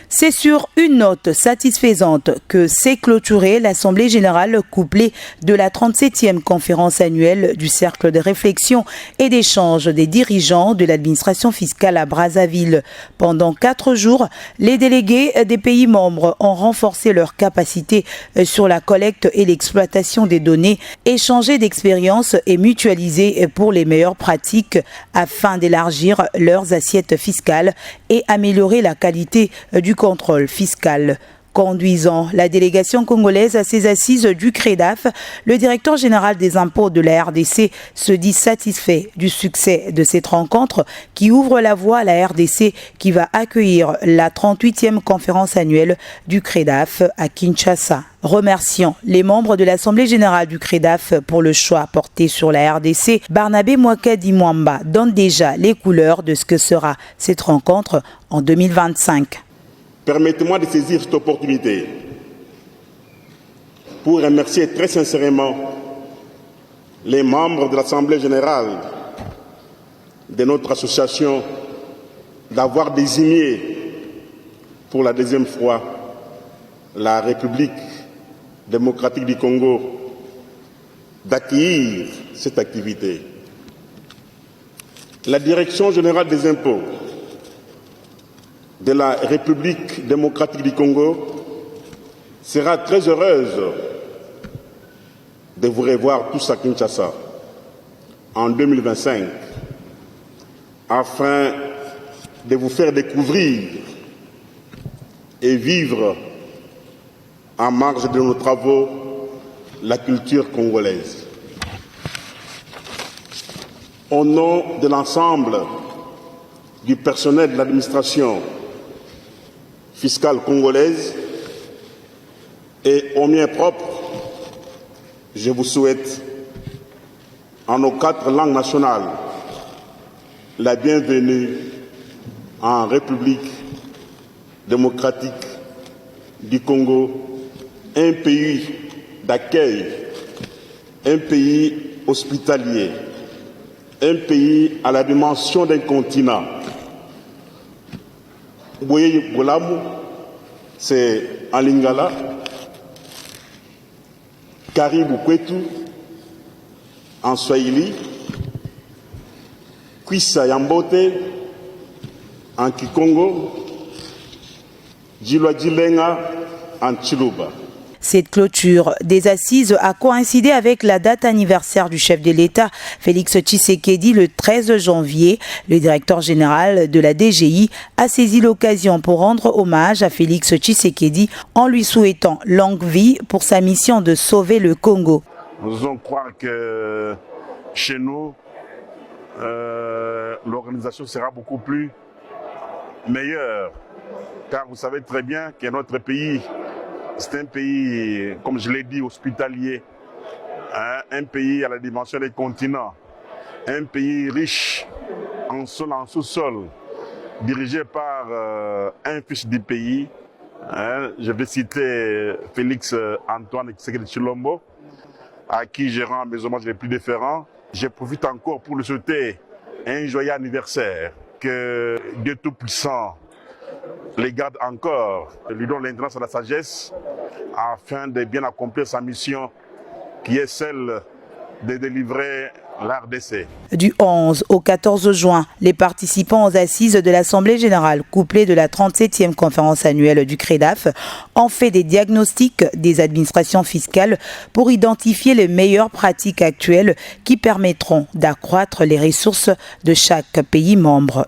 C'est sur une note satisfaisante que s'est clôturée l'Assemblée générale couplée de la 37e conférence annuelle du Cercle de réflexion et d'échange des dirigeants de l'administration fiscale à Brazzaville. Pendant 4 jours, les délégués des pays membres ont renforcé leur capacité sur la collecte et l'exploitation des données, échangé d'expériences et mutualisé pour les meilleures pratiques afin d'élargir leurs assiettes fiscales et améliorer la qualité du contrôle fiscal. Conduisant la délégation congolaise à ses assises du CREDAF, le directeur général des impôts de la RDC se dit satisfait du succès de cette rencontre qui ouvre la voie à la RDC qui va accueillir la 38e conférence annuelle du CREDAF à Kinshasa. Remerciant les membres de l'Assemblée générale du CREDAF pour le choix porté sur la RDC, Barnabé Mwakadi Mwamba donne déjà les couleurs de ce que sera cette rencontre en 2025. Permettez-moi de saisir cette opportunité pour remercier très sincèrement les membres de l'Assemblée générale de notre association d'avoir désigné pour la deuxième fois la République démocratique du Congo d'accueillir cette activité. La Direction générale des impôts de la République démocratique du Congo sera très heureuse de vous revoir tous à Kinshasa en 2025 afin de vous faire découvrir et vivre en marge de nos travaux la culture congolaise. Au nom de l'ensemble du personnel de l'administration fiscale congolaise et au mien propre, je vous souhaite, en nos 4 langues nationales, la bienvenue en République démocratique du Congo, un pays d'accueil, un pays hospitalier, un pays à la dimension d'un continent. Boye Bolamu, c'est en Lingala. Karibu Kwetu, en Swahili. Kwisa Yambote, en Kikongo. Jilwa Jilenga, en Chiluba. Cette clôture des assises a coïncidé avec la date anniversaire du chef de l'État, Félix Tshisekedi, le 13 janvier. Le directeur général de la DGI a saisi l'occasion pour rendre hommage à Félix Tshisekedi en lui souhaitant longue vie pour sa mission de sauver le Congo. Nous osons croire que chez nous, l'organisation sera beaucoup plus meilleure, car vous savez très bien que notre pays, c'est un pays, comme je l'ai dit, hospitalier, un pays à la dimension des continents, un pays riche en sol, en sous-sol, dirigé par un fils du pays. Je vais citer Félix Antoine Tshisekedi Tshilombo, à qui je rends mes hommages les plus déférents. Je profite encore pour le souhaiter un joyeux anniversaire, que Dieu Tout-Puissant les garde encore, lui donne l'endurance et la sagesse afin de bien accomplir sa mission qui est celle de délivrer l'RDC. Du 11 au 14 juin, les participants aux assises de l'Assemblée générale couplée de la 37e conférence annuelle du CREDAF ont fait des diagnostics des administrations fiscales pour identifier les meilleures pratiques actuelles qui permettront d'accroître les ressources de chaque pays membre.